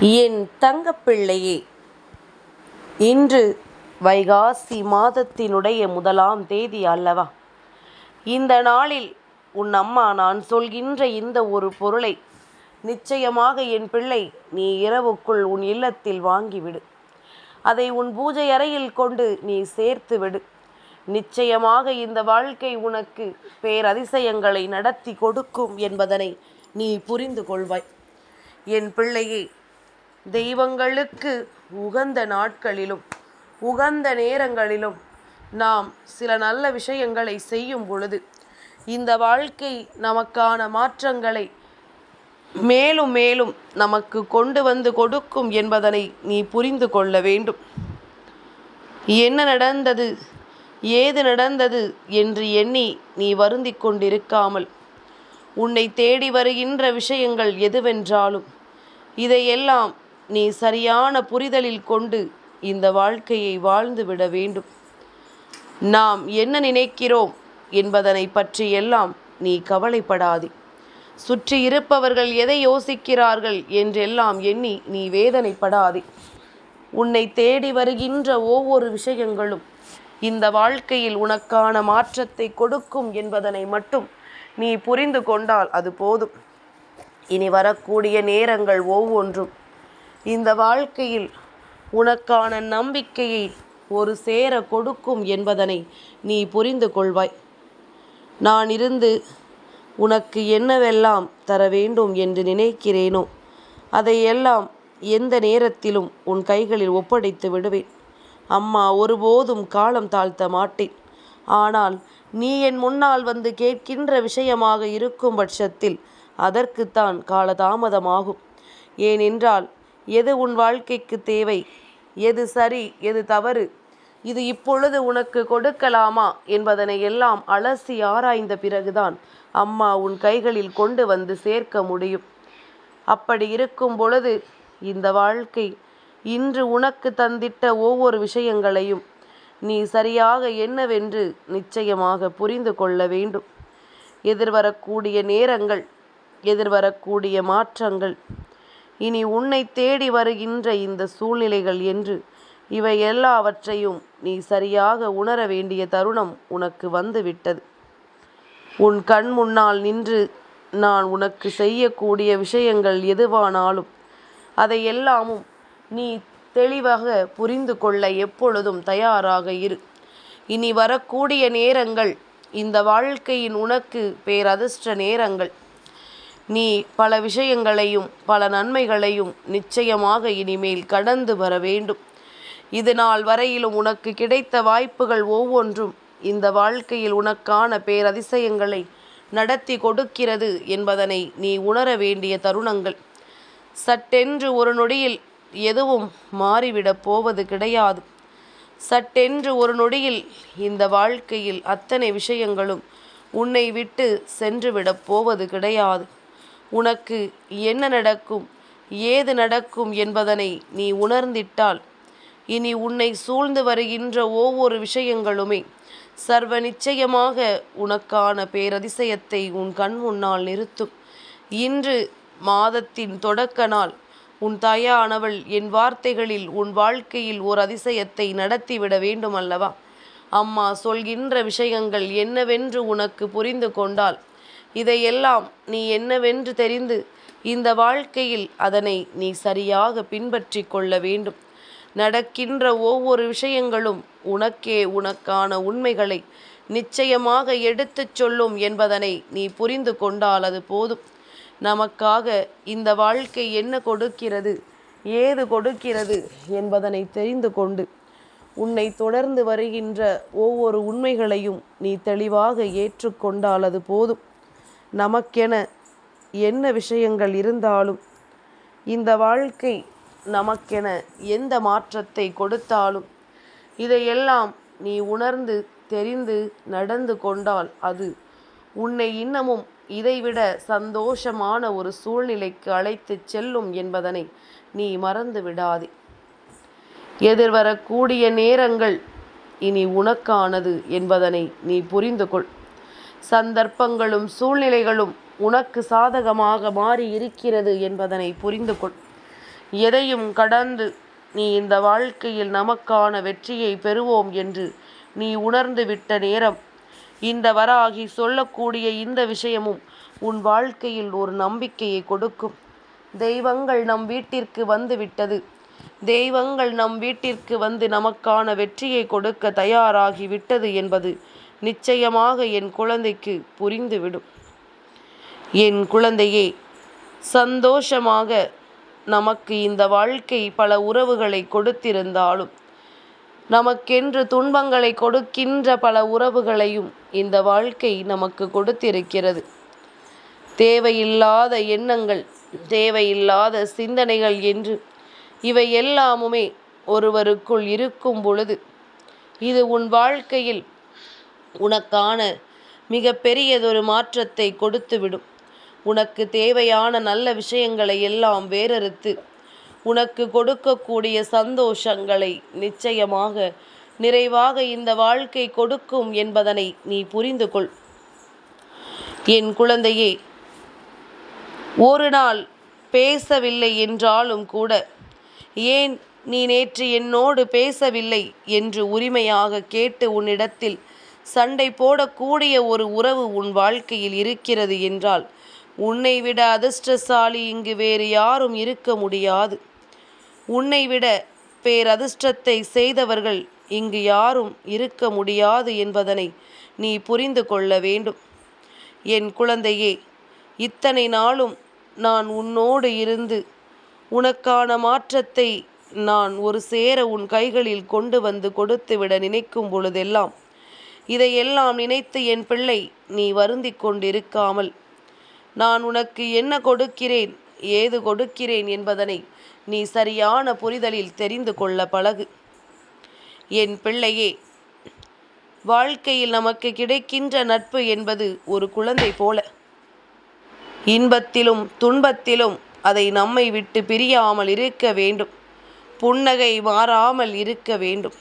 என் தங்கப்பிள்ளையே, இன்று வைகாசி மாதத்தினுடைய 1ஆம் தேதி அல்லவா? இந்த நாளில் உன் அம்மா நான் சொல்கின்ற இந்த ஒரு பொருளை நிச்சயமாக என் பிள்ளை நீ இரவுக்குள் உன் இல்லத்தில் வாங்கிவிடு. அதை உன் பூஜை அறையில் கொண்டு நீ சேர்த்து விடு. நிச்சயமாக இந்த வாழ்க்கை உனக்கு பேரதிசயங்களை நடத்தி கொடுக்கும் என்பதனை நீ புரிந்து கொள்வாய். என் பிள்ளையே, தெய்வங்களுக்கு உகந்த நாட்களிலும் உகந்த நேரங்களிலும் நாம் சில நல்ல விஷயங்களை செய்யும் பொழுது இந்த வாழ்க்கை நமக்கான மாற்றங்களை மேலும் மேலும் நமக்கு கொண்டு வந்து கொடுக்கும் என்பதனை நீ புரிந்து கொள்ள வேண்டும். என்ன நடந்தது, ஏது நடந்தது என்று எண்ணி நீ வருந்தி கொண்டிருக்காமல், உன்னை தேடி வருகின்ற விஷயங்கள் எதுவென்றாலும் இதையெல்லாம் நீ சரியான புரிதலில் கொண்டு இந்த வாழ்க்கையை வாழ்ந்து விட வேண்டும். நாம் என்ன நினைக்கிறோம் என்பதனை பற்றியெல்லாம் நீ கவலைப்படாதே. சுற்றி இருப்பவர்கள் எதை யோசிக்கிறார்கள் என்றெல்லாம் எண்ணி நீ வேதனைப்படாதே. உன்னை தேடி வருகின்ற ஒவ்வொரு விஷயங்களும் இந்த வாழ்க்கையில் உனக்கான மாற்றத்தை கொடுக்கும் என்பதனை மட்டும் நீ புரிந்து கொண்டால் அது போதும். இனி வரக்கூடிய நேரங்கள் ஒவ்வொன்றும் இந்த வாழ்க்கையில் உனக்கான நம்பிக்கையை ஒரு சேர கொடுக்கும் என்பதனை நீ புரிந்து கொள்வாய். நான் இருந்து உனக்கு என்னவெல்லாம் தர வேண்டும் என்று நினைக்கிறேனோ அதையெல்லாம் எந்த நேரத்திலும் உன் கைகளில் ஒப்படைத்து விடுவேன். அம்மா ஒருபோதும் காலம் தாழ்த்த மாட்டேன். ஆனால் நீ என் முன்னால் வந்து கேட்கின்ற விஷயமாக இருக்கும் பட்சத்தில் அதற்குத்தான் காலதாமதமாகும். ஏனென்றால் எது உன் வாழ்க்கைக்கு தேவை, எது சரி, எது தவறு, இது இப்பொழுது உனக்கு கொடுக்கலாமா என்பதனை எல்லாம் அலசி ஆராய்ந்த பிறகுதான் அம்மா உன் கைகளில் கொண்டு வந்து சேர்க்க முடியும். அப்படி இருக்கும் பொழுது இந்த வாழ்க்கை இன்று உனக்கு தந்திட்ட ஒவ்வொரு விஷயங்களையும் நீ சரியாக என்னவென்று நிச்சயமாக புரிந்து கொள்ள வேண்டும். எதிர்வரக்கூடிய நேரங்கள், எதிர்வரக்கூடிய மாற்றங்கள், இனி உன்னை தேடி வருகின்ற இந்த சூழ்நிலைகள் என்று இவை எல்லாவற்றையும் நீ சரியாக உணர வேண்டிய தருணம் உனக்கு வந்துவிட்டது. உன் கண் முன்னால் நின்று நான் உனக்கு செய்யக்கூடிய விஷயங்கள் எதுவானாலும் அதையெல்லாமும் நீ தெளிவாக புரிந்து கொள்ள எப்பொழுதும் தயாராக இரு. இனி வரக்கூடிய நேரங்கள் இந்த வாழ்க்கையின் உனக்கு பேரதிர்ஷ்ட நேரங்கள். நீ பல விஷயங்களையும் பல நன்மைகளையும் நிச்சயமாக இனிமேல் கடந்து வர வேண்டும். இது நாள் வரையிலும் உனக்கு கிடைத்த வாய்ப்புகள் ஒவ்வொன்றும் இந்த வாழ்க்கையில் உனக்கான பேரதிசயங்களை நடத்தி கொடுக்கிறது என்பதனை நீ உணர வேண்டிய தருணங்கள். சட்டென்று ஒரு நொடியில் எதுவும் மாறிவிடப் போவது கிடையாது. சட்டென்று ஒரு நொடியில் இந்த வாழ்க்கையில் அத்தனை விஷயங்களும் உன்னை விட்டு சென்றுவிடப் போவது கிடையாது. உனக்கு என்ன நடக்கும், ஏது நடக்கும் என்பதனை நீ உணர்ந்திட்டால் இனி உன்னை சூழ்ந்து வருகின்ற ஒவ்வொரு விஷயங்களுமே சர்வ நிச்சயமாக உனக்கான பேரதிசயத்தை உன் கண் முன்னால் நிறுத்தும். இன்று மாதத்தின் தொடக்க நாள். உன் தாயானவள் என் வார்த்தைகளில் உன் வாழ்க்கையில் ஓர் அதிசயத்தை நடத்திவிட வேண்டும் அல்லவா? அம்மா சொல்கின்ற விஷயங்கள் என்னவென்று உனக்கு புரிந்து கொண்டால் இதையெல்லாம் நீ என்னவென்று தெரிந்து இந்த வாழ்க்கையில் அதனை நீ சரியாக பின்பற்றி கொள்ள வேண்டும். நடக்கின்ற ஒவ்வொரு விஷயங்களும் உனக்கே உனக்கான உண்மைகளை நிச்சயமாக எடுத்துச் சொல்லும் என்பதனை நீ புரிந்து கொண்டால் அது போதும். நமக்காக இந்த வாழ்க்கை என்ன கொடுக்கிறது, ஏது கொடுக்கிறது என்பதனை தெரிந்து கொண்டு உன்னை தொடர்ந்து வருகின்ற ஒவ்வொரு உண்மைகளையும் நீ தெளிவாக ஏற்றுக்கொண்டால் அது போதும். நமக்கென என்ன விஷயங்கள் இருந்தாலும் இந்த வாழ்க்கை நமக்கென எந்த மாற்றத்தை கொடுத்தாலும் இதையெல்லாம் நீ உணர்ந்து தெரிந்து நடந்து கொண்டால் அது உன்னை இன்னமும் இதைவிட சந்தோஷமான ஒரு சூழ்நிலைக்கு அழைத்து செல்லும் என்பதனை நீ மறந்து விடாதே. எதிர்வரக்கூடிய நேரங்கள் இனி உனக்கானது என்பதனை நீ புரிந்து கொள். சந்தர்ப்பங்களும் சூழ்நிலைகளும் உனக்கு சாதகமாக மாறி இருக்கிறது என்பதனை புரிந்து கொள். எதையும் கடந்து நீ இந்த வாழ்க்கையில் நமக்கான வெற்றியை பெறுவோம் என்று நீ உணர்ந்து விட்ட நேரம், இந்த வராகி சொல்லக்கூடிய இந்த விஷயமும் உன் வாழ்க்கையில் ஒரு நம்பிக்கையை கொடுக்கும். தெய்வங்கள் நம் வீட்டிற்கு வந்து விட்டது, தெய்வங்கள் நம் வீட்டிற்கு வந்து நமக்கான வெற்றியை கொடுக்க தயாராகி விட்டது என்பது நிச்சயமாக என் குழந்தைக்கு புரிந்துவிடும். என் குழந்தையே, சந்தோஷமாக நமக்கு இந்த வாழ்க்கை பல உறவுகளை கொடுத்திருந்தாலும், நமக்கென்று துன்பங்களை கொடுக்கின்ற பல உறவுகளையும் இந்த வாழ்க்கை நமக்கு கொடுத்திருக்கிறது. தேவையில்லாத எண்ணங்கள், தேவையில்லாத சிந்தனைகள் என்று இவை எல்லாமுமே ஒருவருக்குள் இருக்கும் பொழுது, இது உன் வாழ்க்கையில் உனக்கான மிக பெரியதொரு மாற்றத்தை கொடுத்துவிடும். உனக்கு தேவையான நல்ல விஷயங்களை எல்லாம் வேறறுத்து உனக்கு கொடுக்கக்கூடிய சந்தோஷங்களை நிச்சயமாக நிறைவாக இந்த வாழ்க்கை கொடுக்கும் என்பதனை நீ புரிந்து கொள். என் குழந்தையே, ஒரு நாள் பேசவில்லை என்றாலும் கூட, ஏன் நீ நேற்று என்னோடு பேசவில்லை என்று உரிமையாக கேட்டு உன்னிடத்தில் சண்டை போடக்கூடிய ஒரு உறவு உன் வாழ்க்கையில் இருக்கிறது என்றால், உன்னை விட அதிர்ஷ்டசாலி இங்கு வேறு யாரும் இருக்க முடியாது. உன்னை விட பேரதிர்ஷ்டத்தை செய்தவர்கள் இங்கு யாரும் இருக்க முடியாது என்பதனை நீ புரிந்து கொள்ள வேண்டும். என் குழந்தையே, இத்தனை நாளும் நான் உன்னோடு இருந்து உனக்கான மாற்றத்தை நான் ஒரு சேர உன் கைகளில் கொண்டு வந்து கொடுத்துவிட நினைக்கும் பொழுதெல்லாம், இதையெல்லாம் நினைத்து என் பிள்ளை நீ வருந்தி கொண்டிருக்காமல், நான் உனக்கு என்ன கொடுக்கிறேன், ஏது கொடுக்கிறேன் என்பதனை நீ சரியான புரிதலில் தெரிந்து கொள்ள பழகு. என் பிள்ளையே, வாழ்க்கையில் நமக்கு கிடைக்கின்ற நட்பு என்பது ஒரு குழந்தை போல. இன்பத்திலும் துன்பத்திலும் அதை நம்மை விட்டு பிரியாமல் இருக்க வேண்டும். புன்னகை மாறாமல் இருக்க வேண்டும்.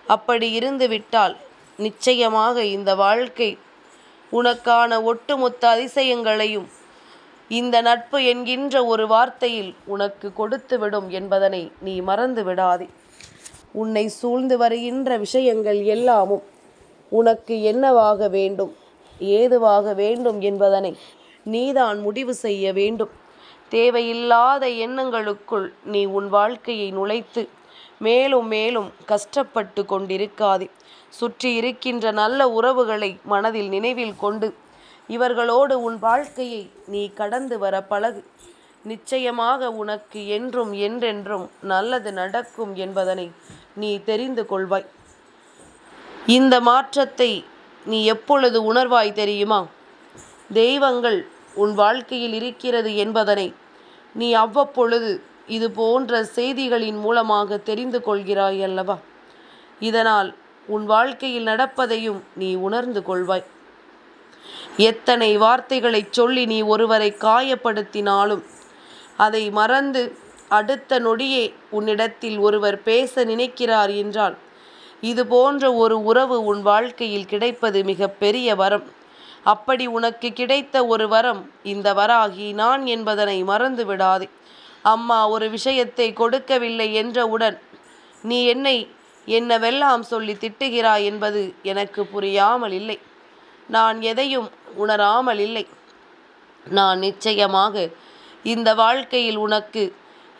அப்படி இருந்துவிட்டால் நிச்சயமாக இந்த வாழ்க்கை உனக்கான ஒட்டுமொத்த அதிசயங்களையும் இந்த நட்பு என்கின்ற ஒரு வார்த்தையில் உனக்கு கொடுத்துவிடும் என்பதனை நீ மறந்து விடாதே. உன்னை சூழ்ந்து வருகின்ற விஷயங்கள் எல்லாமும் உனக்கு என்னவாக வேண்டும், ஏதுவாக வேண்டும் என்பதனை நீதான் முடிவு செய்ய வேண்டும். தேவையில்லாத எண்ணங்களுக்குள் நீ உன் வாழ்க்கையை நுழைத்து மேலும் மேலும் கஷ்டப்பட்டு கொண்டிருக்காதே. சுற்றி இருக்கின்ற நல்ல உறவுகளை மனதில் நினைவில் கொண்டு இவர்களோடு உன் வாழ்க்கையை நீ கடந்து வர பழகு. நிச்சயமாக உனக்கு என்றும் என்றென்றும் நல்லது நடக்கும் என்பதனை நீ தெரிந்து கொள்வாய். இந்த மாற்றத்தை நீ எப்பொழுது உணர்வாய் தெரியுமா? தெய்வங்கள் உன் வாழ்க்கையில் இருக்கிறது என்பதனை நீ அவ்வப்பொழுது இது போன்ற செய்திகளின் மூலமாக தெரிந்து கொள்கிறாய் அல்லவா? இதனால் உன் வாழ்க்கையில் நடப்பதையும் நீ உணர்ந்து கொள்வாய். எத்தனை வார்த்தைகளை சொல்லி நீ ஒருவரை காயப்படுத்தினாலும் அதை மறந்து அடுத்த நொடியே உன்னிடத்தில் ஒருவர் பேச நினைக்கிறார் என்றால், இது போன்ற ஒரு உறவு உன் வாழ்க்கையில் கிடைப்பது மிக பெரிய வரம். அப்படி உனக்கு கிடைத்த ஒரு வரம் இந்த வராகி நான் என்பதனை மறந்து விடாதே. அம்மா ஒரு விஷயத்தை கொடுக்கவில்லை என்றவுடன் நீ என்னை என்னவெல்லாம் சொல்லி திட்டுகிறாய் என்பது எனக்கு புரியாமல் இல்லை. நான் எதையும் உணராமல் இல்லை. நான் நிச்சயமாக இந்த வாழ்க்கையில் உனக்கு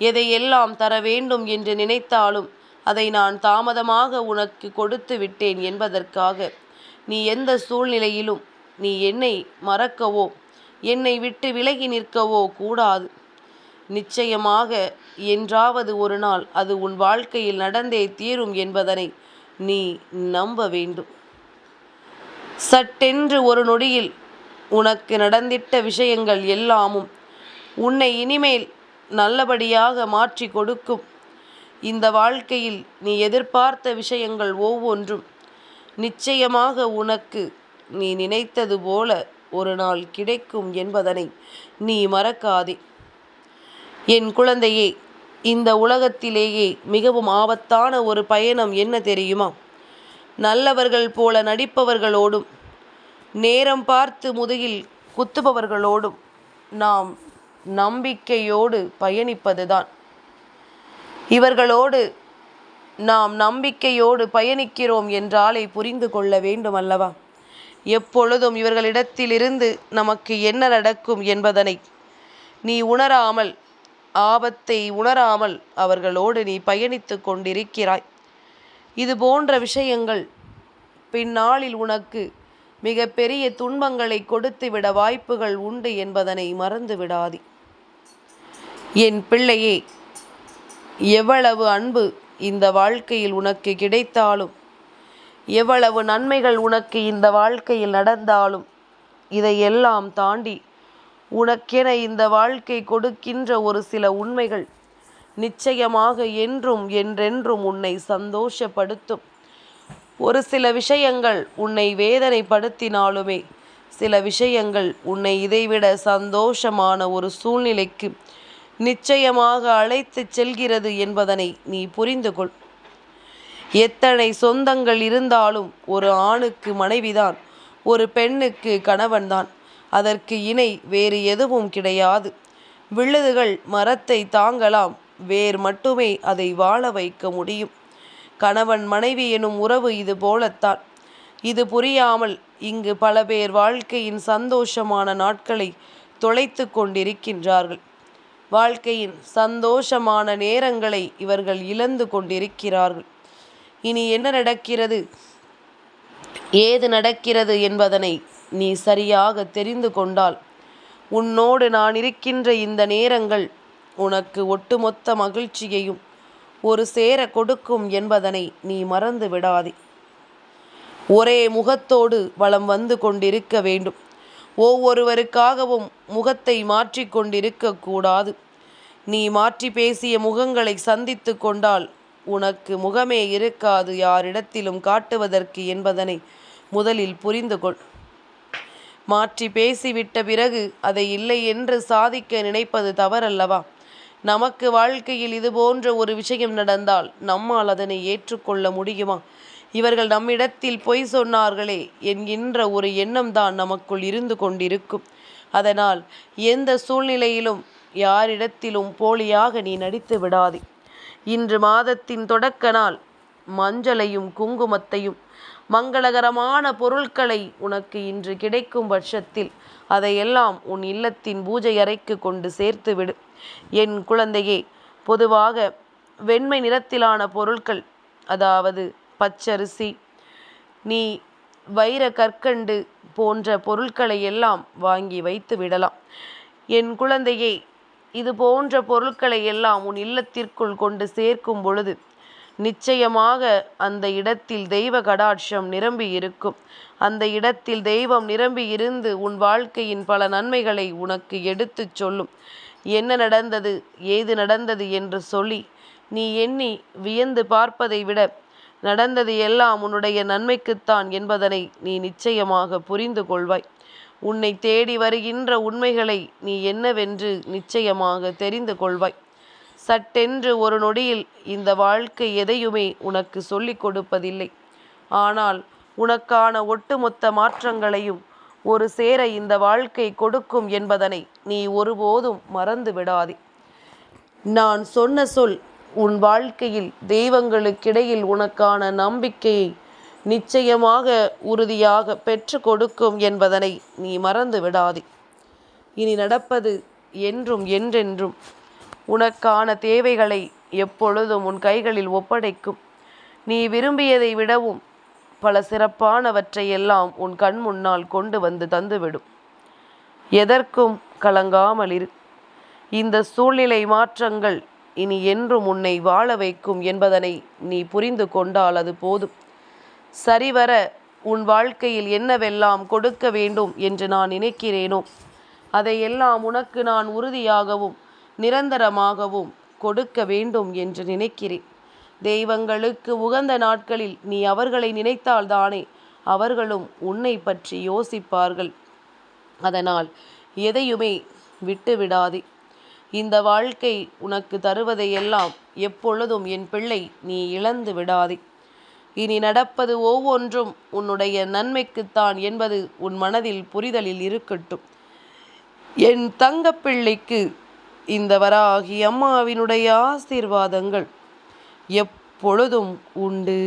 எதையெல்லாம் தர வேண்டும் என்று நினைத்தாலும் அதை நான் தாமதமாக உனக்கு கொடுத்து விட்டேன் என்பதற்காக நீ எந்த சூழ்நிலையிலும் நீ என்னை மறக்கவோ என்னை விட்டு விலகி நிற்கவோ கூடாது. நிச்சயமாக என்றாவது ஒரு நாள் அது உன் வாழ்க்கையில் நடந்தே தீரும் என்பதனை நீ நம்ப வேண்டும். சட்டென்று ஒரு நொடியில் உனக்கு நடந்திட்ட விஷயங்கள் எல்லாமும் உன்னை இனிமேல் நல்லபடியாக மாற்றி கொடுக்கும். இந்த வாழ்க்கையில் நீ எதிர்பார்த்த விஷயங்கள் ஒவ்வொன்றும் நிச்சயமாக உனக்கு நீ நினைத்தது போல ஒரு நாள் கிடைக்கும் என்பதனை நீ மறக்காதே. என் குழந்தையே, இந்த உலகத்திலேயே மிகவும் ஆபத்தான ஒரு பயணம் என்ன தெரியுமா? நல்லவர்கள் போல நடிப்பவர்களோடும் நேரம் பார்த்து முதுகில் குத்துபவர்களோடும் நாம் நம்பிக்கையோடு பயணிப்பதுதான். இவர்களோடு நாம் நம்பிக்கையோடு பயணிக்கிறோம் என்றாலே புரிந்து கொள்ள வேண்டும் அல்லவா? எப்பொழுதும் இவர்களிடத்திலிருந்து நமக்கு என்ன நடக்கும் என்பதனை நீ உணராமல், ஆபத்தை உணராமல் அவர்களோடு நீ பயணித்து கொண்டிருக்கிறாய். இது போன்ற விஷயங்கள் பின்னாளில் உனக்கு மிக பெரிய துன்பங்களை கொடுத்துவிட வாய்ப்புகள் உண்டு என்பதனை மறந்து விடாதே. என் பிள்ளையே, எவ்வளவு அன்பு இந்த வாழ்க்கையில் உனக்கு கிடைத்தாலும், எவ்வளவு நன்மைகள் உனக்கு இந்த வாழ்க்கையில் நடந்தாலும், இதையெல்லாம் தாண்டி உனக்கென இந்த வாழ்க்கை கொடுக்கின்ற ஒரு சில உண்மைகள் நிச்சயமாக என்றும் என்றென்றும் உன்னை சந்தோஷப்படுத்தும். ஒரு சில விஷயங்கள் உன்னை வேதனைப்படுத்தினாலுமே சில விஷயங்கள் உன்னை இதைவிட சந்தோஷமான ஒரு சூழ்நிலைக்கு நிச்சயமாக அழைத்து செல்கிறது என்பதனை நீ புரிந்து கொள். எத்தனை சொந்தங்கள் இருந்தாலும் ஒரு ஆணுக்கு மனைவிதான், ஒரு பெண்ணுக்கு கணவன்தான். அதற்கு இணை வேறு எதுவும் கிடையாது. விழுதுகள் மரத்தை தாங்கலாம், வேர் மட்டுமே அதை வாழ வைக்க முடியும். கணவன் மனைவி எனும் உறவு இது போலத்தான். இது புரியாமல் இங்கு பல பேர் வாழ்க்கையின் சந்தோஷமான நாட்களை தொலைத்து கொண்டிருக்கின்றார்கள். வாழ்க்கையின் சந்தோஷமான நேரங்களை இவர்கள் இழந்து கொண்டிருக்கிறார்கள். இனி என்ன நடக்கிறது, ஏது நடக்கிறது என்பதனை நீ சரியாக தெரிந்து கொண்டால், உன்னோடு நான் இருக்கின்ற இந்த நேரங்கள் உனக்கு ஒட்டுமொத்த மகிழ்ச்சியையும் ஒரு சேர கொடுக்கும் என்பதனை நீ மறந்து விடாதே. ஒரே முகத்தோடு வலம் வந்து கொண்டிருக்க வேண்டும். ஒவ்வொருவருக்காகவும் முகத்தை மாற்றி கொண்டிருக்க கூடாது. நீ மாற்றி பேசிய முகங்களை சந்தித்து கொண்டால் உனக்கு முகமே இருக்காது யாரிடத்திலும் காட்டுவதற்கு என்பதனை முதலில் புரிந்து கொள். மாற்றி பேசிவிட்ட பிறகு அதை இல்லை என்று சாதிக்க நினைப்பது தவறல்லவா? நமக்கு வாழ்க்கையில் இது போன்ற ஒரு விஷயம் நடந்தால் நம்மால் அதனை ஏற்றுக்கொள்ள முடியுமா? இவர்கள் நம்மிடத்தில் பொய் சொன்னார்களே என்கின்ற ஒரு எண்ணம்தான் நமக்குள் இருந்து கொண்டிருக்கும். அதனால் எந்த சூழ்நிலையிலும் யாரிடத்திலும் போலியாக நீ நடித்து விடாதே. இன்று மாதத்தின் தொடக்க நாள். மஞ்சளையும் குங்குமத்தையும் மங்களகரமான பொருட்களை உனக்கு இன்று கிடைக்கும் பட்சத்தில் அதையெல்லாம் உன் இல்லத்தின் பூஜை அறைக்கு கொண்டு சேர்த்து விடு. என் குழந்தையே, பொதுவாக வெண்மை நிறத்திலான பொருட்கள், அதாவது பச்சரிசி, நீ வைர கற்கண்டு போன்ற பொருட்களை எல்லாம் வாங்கி வைத்து விடலாம். என் குழந்தையே, இது போன்ற பொருட்களை எல்லாம் உன் இல்லத்திற்குள் கொண்டு சேர்க்கும் பொழுது நிச்சயமாக அந்த இடத்தில் தெய்வ கடாட்சம் நிரம்பி இருக்கும். அந்த இடத்தில் தெய்வம் நிரம்பி இருந்து உன் வாழ்க்கையின் பல நன்மைகளை உனக்கு எடுத்துச் சொல்லும். என்ன நடந்தது, ஏது நடந்தது என்று சொல்லி நீ எண்ணி வியந்து பார்ப்பதை விட நடந்தது எல்லாம் உன்னுடைய நன்மைக்குத்தான் என்பதனை நீ நிச்சயமாக புரிந்து கொள்வாய். உன்னை தேடி வருகின்ற உண்மைகளை நீ என்னவென்று நிச்சயமாக தெரிந்து கொள்வாய். சட்டென்று ஒரு நொடியில் இந்த வாழ்க்கை எதையுமே உனக்கு சொல்லிக் கொடுப்பதில்லை. ஆனால் உனக்கான ஒட்டுமொத்த மாற்றங்களையும் ஒரு சேர இந்த வாழ்க்கை கொடுக்கும் என்பதனை நீ ஒருபோதும் மறந்து விடாதே. நான் சொன்ன சொல் உன் வாழ்க்கையில் தெய்வங்களுக்கிடையில் உனக்கான நம்பிக்கையை நிச்சயமாக உறுதியாக பெற்று கொடுக்கும் என்பதனை நீ மறந்து விடாதே. இனி நடப்பது என்றும் என்றென்றும் உனக்கான தேவைகளை எப்பொழுதும் உன் கைகளில் ஒப்படைக்கும். நீ விரும்பியதை விடவும் பல சிறப்பானவற்றையெல்லாம் உன் கண் முன்னால் கொண்டு வந்து தந்துவிடும். எதற்கும் கலங்காமல் இரு. இந்த சூழ்நிலை மாற்றங்கள் இனி என்றும் உன்னை வாழ வைக்கும் என்பதனை நீ புரிந்து கொண்டால் அது போதும். சரிவர உன் வாழ்க்கையில் என்னவெல்லாம் கொடுக்க வேண்டும் என்று நான் நினைக்கிறேனோ அதையெல்லாம் உனக்கு நான் உறுதியாகவும் நிரந்தரமாகவும் கொடுக்க வேண்டும் என்று நினைக்கிறேன். தெய்வங்களுக்கு உகந்த நாட்களில் நீ அவர்களை நினைத்தால்தானே அவர்களும் உன்னை பற்றி யோசிப்பார்கள். அதனால் எதையுமே விட்டுவிடாதே. இந்த வாழ்க்கை உனக்கு தருவதையெல்லாம் எப்பொழுதும் என் பிள்ளை நீ இழந்து விடாதே. இனி நடப்பது ஒவ்வொன்றும் உன்னுடைய நன்மைக்குத்தான் என்பது உன் மனதில் புரிதலில் இருக்கட்டும். என் தங்கப்பிள்ளைக்கு இந்த வராகி அம்மாவினுடைய ஆசீர்வாதங்கள் எப்பொழுதும் உண்டு.